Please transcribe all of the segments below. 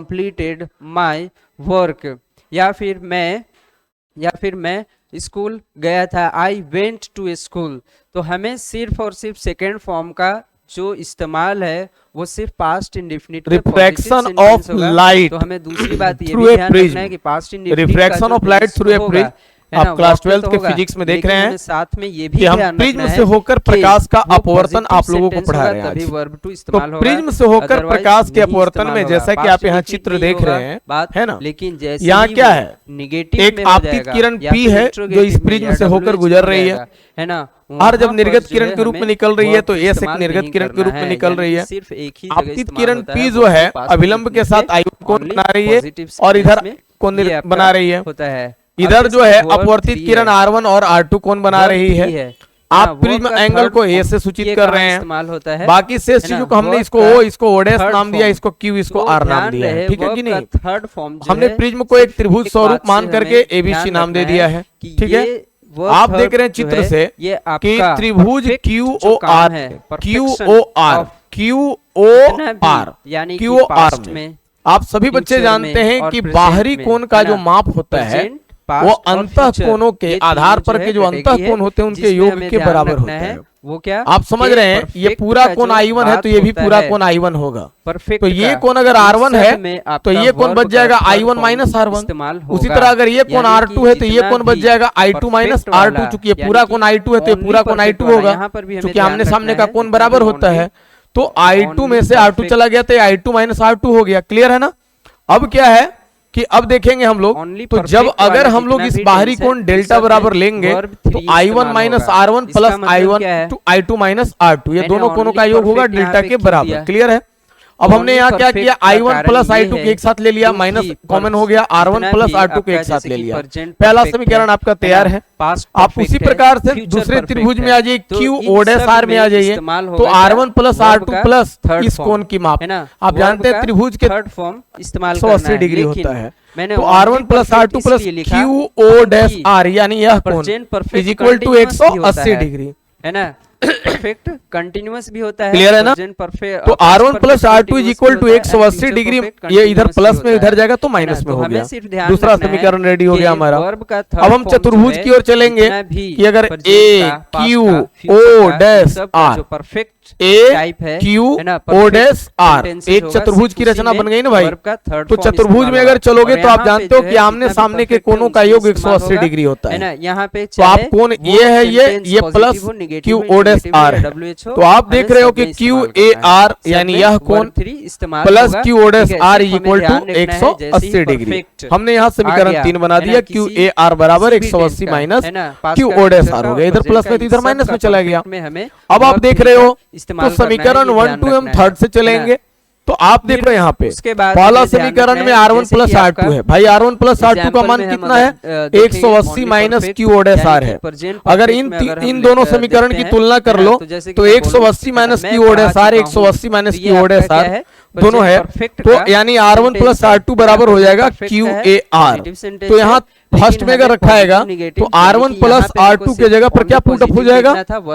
completed my work, या फिर मैं स्कूल गया था, आई वेंट टू स्कूल। तो हमें सिर्फ और सिर्फ सेकेंड फॉर्म का जो इस्तेमाल है वो सिर्फ पास्ट इंडेफिनिट में रिफ्रैक्शन ऑफ लाइट तो हमें दूसरी बात ये थ्रू भी ए ध्यान प्रिज्म, रखना है कि past indefinite refraction of light through a prism आप क्लास 12 के फिजिक्स में देख रहे हैं साथ में ये भी कि हम प्रिज्म से होकर प्रकाश का अपवर्तन आप लोगों को पढ़ा रहे हैं आज। तो प्रिज्म से होकर प्रकाश के अपवर्तन में जैसा कि आप यहाँ चित्र देख रहे हैं, है ना, लेकिन यहाँ क्या है, एक आपतित किरण P है जो इस प्रिज्म से होकर गुजर रही है ना, और जब निर्गत किरण के रूप में निकल रही है तो S एक निर्गत किरण के रूप में निकल रही है। सिर्फ एक ही आपतित किरण P जो है अविलंब के साथ आयु कोण बना रही है और इधर कोण बना रही है, होता है। इधर जो है अपवर्तित किरण R1 और R2 कोण बना रही है। आप प्रिज्म एंगल को A से सूचित कर रहे हैं, बाकी शेष चीजों को हमने इसको O, इसको O' नाम दिया, इसको Q, इसको R नाम दिया है, ठीक है कि नहीं। थर्ड फॉर्म हमने प्रिज्म को एक त्रिभुज स्वरूप मान करके ABC नाम दे दिया है, ठीक है। आप देख रहे हैं चित्र से कि त्रिभुज QOR में आप सभी बच्चे जानते हैं कि बाहरी कोण का जो माप होता है वो अंतः कोणों के आधार पर के जो अंतः कोण होते हैं उनके योग के बराबर होता है। वो क्या आप समझ रहे हैं, ये पूरा कोण I1 है तो ये भी पूरा कोण I1 होगा। तो ये कोण अगर R1 है तो ये कोण बच जाएगा I1 माइनस R1। उसी तरह अगर ये कोण R2 है तो ये कोण बच जाएगा I2 माइनस R2। चूंकि ये पूरा कोण I2 है तो ये पूरा कोण I2 होगा, चूंकि आमने सामने का कोण बराबर होता है। तो I2 में से R2 चला गया तो I2 माइनस R2 हो गया। क्लियर है ना। अब क्या है कि अब देखेंगे हम लोग, तो जब अगर हम लोग इस बाहरी कोण डेल्टा बराबर लेंगे तो I1 minus R1 plus I2 minus R2 ये दोनों कोणों का योग होगा डेल्टा के बराबर। क्लियर है। अब हमने यहाँ क्या किया, I1 प्लस I2 के एक साथ ले लिया, माइनस कॉमन हो गया, R1 प्लस R2 के एक साथ ले लिया। पहला समीकरण आपका तैयार है। आप उसी प्रकार से दूसरे त्रिभुज में आ जाइए, QO'R में आ जाइए, तो R1 प्लस R2 प्लस इस कोण की माप आप जानते हैं त्रिभुज के थर्ड फॉर्म इस्तेमाल 180 डिग्री होता है। तो R1 plus R2 plus QO'R यानी यह कोण इज इक्वल टू 180 डिग्री, है ना। परफेक्ट कंटिन्यूअस भी होता है। क्लियर है ना। तो R1 plus R2 is equal to 180 degree, ये इधर प्लस में इधर जाएगा तो माइनस में हो गया। दूसरा समीकरण रेडी हो गया हमारा। अब हम चतुर्भुज की ओर चलेंगे कि अगर AQO'R परफेक्ट AQO'R एक चतुर्भुज की रचना बन गई ना भाई। तो चतुर्भुज में अगर चलोगे तो आप जानते हो कि आमने सामने के कोणों का योग 180 डिग्री होता है। यहाँ पे तो आप कोण ये है, ये प्लस QO'R है। तो आप देख रहे हो कि QAR यानी यह कोण plus QO'R is equal to 180 degree. हमने यहाँ समीकरण 3 बना दिया, QAR बराबर 180 माइनस QO'R हो गया। इधर प्लस में तो इधर माइनस में चला गया। अब आप देख रहे हो तो समीकरण 1 2 हम थर्ड से चलेंगे। तो आप देख रहे हो यहाँ पे पहला समीकरण में R1 प्लस R2 है। भाई R1 प्लस R2 का मान कितना है, 180 माइनस QO'R है। अगर इन दोनों समीकरण की तुलना कर लो तो 180 माइनस QO'R 180 माइनस QO'R दोनों है, तो यानी R1 प्लस R2 बराबर हो जाएगा QAR। तो यहाँ फर्स्ट में अगर रखाएगा तो R1 प्लस R2 के जगह पर क्या पुटअप हो जाएगा,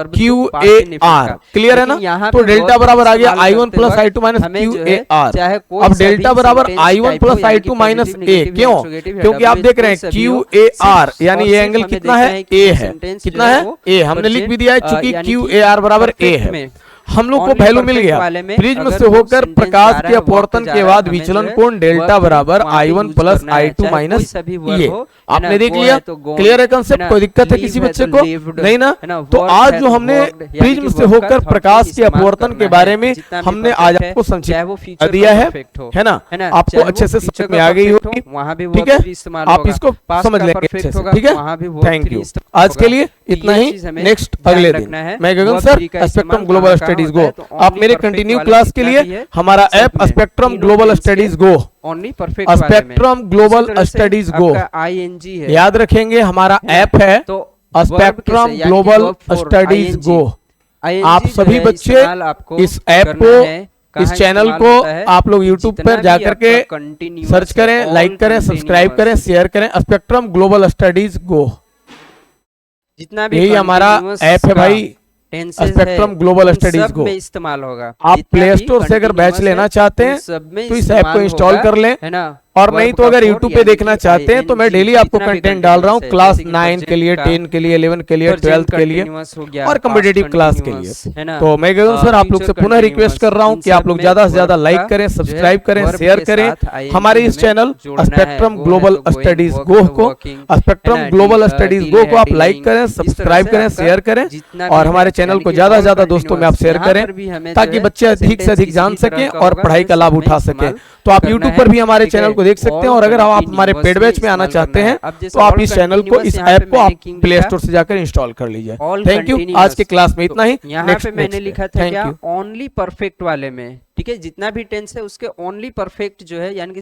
QAR। क्लियर है ना। तो डेल्टा बराबर आ गया I1 plus I2 minus QAR। अब डेल्टा बराबर I1 plus I2 minus A। क्यों, क्योंकि आप देख रहे हैं QAR यानी ये एंगल कितना है, A है। कितना है, A। हमने लिख भी दिया है चूंकि QAR बराबर A है। हम लोग को वैल्यू मिल गया। प्रिज्म से होकर प्रकाश के अपवर्तन के बाद विचलन कोण डेल्टा बराबर I1 प्लस I2 माइनस ये आपने देख लिया। क्लियर है कंसेप्ट, कोई दिक्कत है किसी बच्चे को नहीं ना। तो आज जो हमने प्रिज्म से होकर प्रकाश के अपवर्तन के बारे में हमने आज आपको संक्षिप्त दिया है ना। आपको अच्छे से समझ में आ गई होगी, ठीक है। आप इसको समझ लेंगे अच्छे से, ठीक है। Thank you. आज के लिए इतना ही। नेक्स्ट अगले दिन मैं गगन सर, स्पेक्ट्रम ग्लोबल स्टडीज गो। आप मेरे कंटिन्यू क्लास के लिए हमारा ऐप स्पेक्ट्रम ग्लोबल स्टडीज गो, स्पेक्ट्रम ग्लोबल स्टडीज गो याद रखेंगे हमारा ऐप है स्पेक्ट्रम ग्लोबल स्टडीज गो। आप सभी बच्चे इस ऐप को, इस चैनल को आप लोग YouTube पर जाकर के सर्च करें, लाइक करें, सब्सक्राइब करें, शेयर करें, स्पेक्ट्रम ग्लोबल स्टडीज गो। जितना भी यही हमारा ऐप है भाई। टेंसेस स्पेक्ट्रम है, ग्लोबल उन स्टडीज सब को में इस्तेमाल होगा। आप जितना प्ले भी स्टोर से अगर बैच continuous लेना है, चाहते उन हैं सब में तो इस ऐप को इस्तेमाल इंस्टॉल होगा, कर लें। है ना। और नहीं वर्ब तो का अगर फोर यूट्यूब पे यानी देखना कि चाहते हैं तो मैं ING, डेली आपको जितना भी कंटेंट डाल रहा हूँ continuous है, क्लास जैसे कि 9 के लिए, present 10 के लिए, 11 के लिए, present 12 के लिए continuous हो गया, और past कॉम्पिटिटिव क्लास के लिए। continuous, है ना। तो मैं कहूँ सर आप लोग से future पुनः रिक्वेस्ट कर रहा हूँ continuous, कि इन आप सब लोग में ज्यादा से ज्यादा verb लाइक का करें, जो है सब्सक्राइब करें, verb शेयर के करें साथ ING हमारे इस हमें चैनल जोड़ना है। स्पेक्ट्रम वो है ग्लोबल तो going, स्टडीज work गो है तो को, working, है स्पेक्ट्रम ना, ग्लोबल स्टडीज deal गो है को आप dealing, लाइक करें, इस तरह सब्सक्राइब से करें, आपका शेयर करें जितना और भी हमारे है, चैनल यानी को कि ज्यादा से all ज्यादा दोस्तों में आप continuous, शेयर यहाँ करें पर भी हमें जो ताकि है बच्चे अधिक से sentence अधिक किसी जान भी तरह सकें का और होगा, पढ़ाई हमें का लाभ सब में उठा सकें। इस्तेमाल तो आप करना यूट्यूब है, पर भी हमारे ठीक है। चैनल को देख सकते हैं All और अगर आप हमारे continuous पेड में बैच में आना इस्तेमाल चाहते करना हैं है। अब जैसे तो आप all इस चैनल को, continuous इस यहाँ पे ऐप को मैंने आप king प्ले लिखा, स्टोर से जाकर इंस्टॉल कर लीजिए। ऑल थैंक यू, आज कंटिन्यूअस। के क्लास में इतना ही। यहाँ पे मैंने लिखा था क्या, ओनली परफेक्ट वाले में, ठीक है, जितना भी टेंस है उसके ओनली परफेक्ट जो है यानी कि